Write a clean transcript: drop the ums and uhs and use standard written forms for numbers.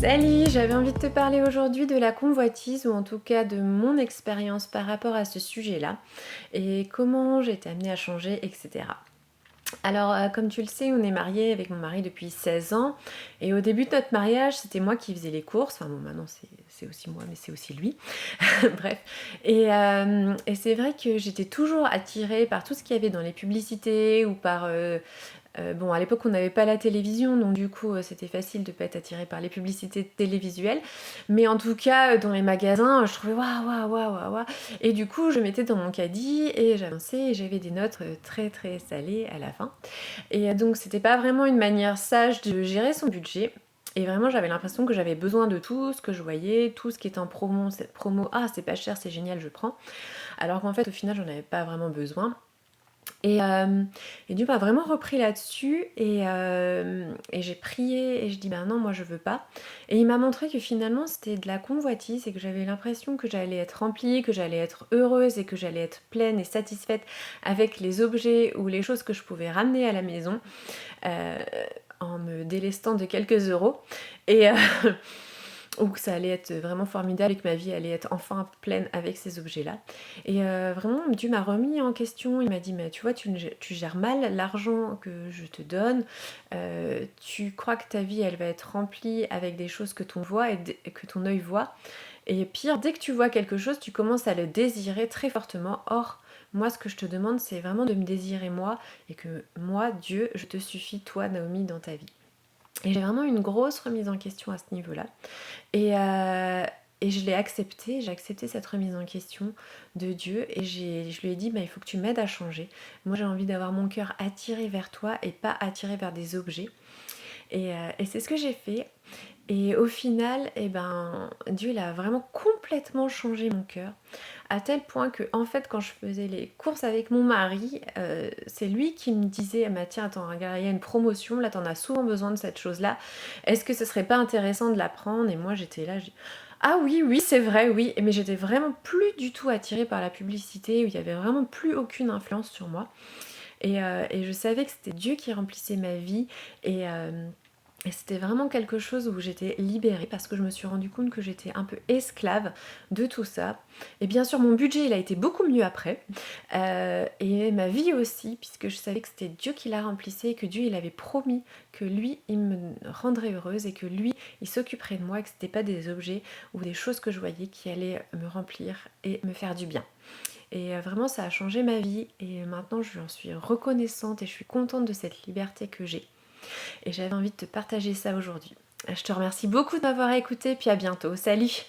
Salut, j'avais envie de te parler aujourd'hui de la convoitise ou en tout cas de mon expérience par rapport à ce sujet-là et comment j'ai été amenée à changer, etc. Alors, comme tu le sais, on est mariés avec mon mari depuis 16 ans et au début de notre mariage, c'était moi qui faisais les courses. Enfin bon, maintenant c'est aussi moi, mais c'est aussi lui. Bref. Et c'est vrai que j'étais toujours attirée par tout ce qu'il y avait dans les publicités ou par bon, à l'époque, on n'avait pas la télévision, donc du coup, c'était facile de pas être attiré par les publicités télévisuelles. Mais en tout cas, dans les magasins, je trouvais waouh, waouh, waouh, waouh, waouh. Et du coup, je mettais dans mon caddie et j'avançais et j'avais des notes très très salées à la fin. Et donc, c'était pas vraiment une manière sage de gérer son budget. Et vraiment, j'avais l'impression que j'avais besoin de tout ce que je voyais, tout ce qui était en promo, cette promo, ah, c'est pas cher, c'est génial, je prends. Alors qu'en fait, au final, j'en avais pas vraiment besoin. Et Dieu m'a vraiment repris là-dessus et j'ai prié et je dis ben non, moi je veux pas. Et il m'a montré que finalement c'était de la convoitise et que j'avais l'impression que j'allais être remplie, que j'allais être heureuse et que j'allais être pleine et satisfaite avec les objets ou les choses que je pouvais ramener à la maison euh, en me délestant de quelques euros. Et, ou que ça allait être vraiment formidable et que ma vie allait être enfin pleine avec ces objets-là. Et vraiment, Dieu m'a remis en question, il m'a dit, mais tu vois, tu gères mal l'argent que je te donne, tu crois que ta vie, elle va être remplie avec des choses que ton voit et que ton œil voit, et pire, dès que tu vois quelque chose, tu commences à le désirer très fortement. Or, moi, ce que je te demande, c'est vraiment de me désirer moi, et que moi, Dieu, je te suffis, toi, Naomi, dans ta vie. Et j'ai vraiment une grosse remise en question à ce niveau-là. Et, euh, et je l'ai accepté, j'ai accepté cette remise en question de Dieu et je lui ai dit, bah, il faut que tu m'aides à changer. Moi j'ai envie d'avoir mon cœur attiré vers toi et pas attiré vers des objets. Et c'est ce que j'ai fait. Et au final, eh ben, Dieu il a vraiment complètement changé mon cœur, à tel point que en fait quand je faisais les courses avec mon mari, c'est lui qui me disait, ah bah tiens attends regarde il y a une promotion, là t'en as souvent besoin de cette chose là, est-ce que ce serait pas intéressant de la prendre? Et moi j'étais là, ah oui oui c'est vrai oui, mais j'étais vraiment plus du tout attirée par la publicité, où il y avait vraiment plus aucune influence sur moi. Et je savais que c'était Dieu qui remplissait ma vie et c'était vraiment quelque chose où j'étais libérée parce que je me suis rendu compte que j'étais un peu esclave de tout ça. Et bien sûr, mon budget, il a été beaucoup mieux après. Et ma vie aussi, puisque je savais que c'était Dieu qui la remplissait et que Dieu, il avait promis que lui, il me rendrait heureuse et que lui, il s'occuperait de moi et que c'était pas des objets ou des choses que je voyais qui allaient me remplir et me faire du bien. Et vraiment, ça a changé ma vie et maintenant, je en suis reconnaissante et je suis contente de cette liberté que j'ai. Et j'avais envie de te partager ça aujourd'hui. Je te remercie beaucoup de m'avoir écouté, puis à bientôt. Salut!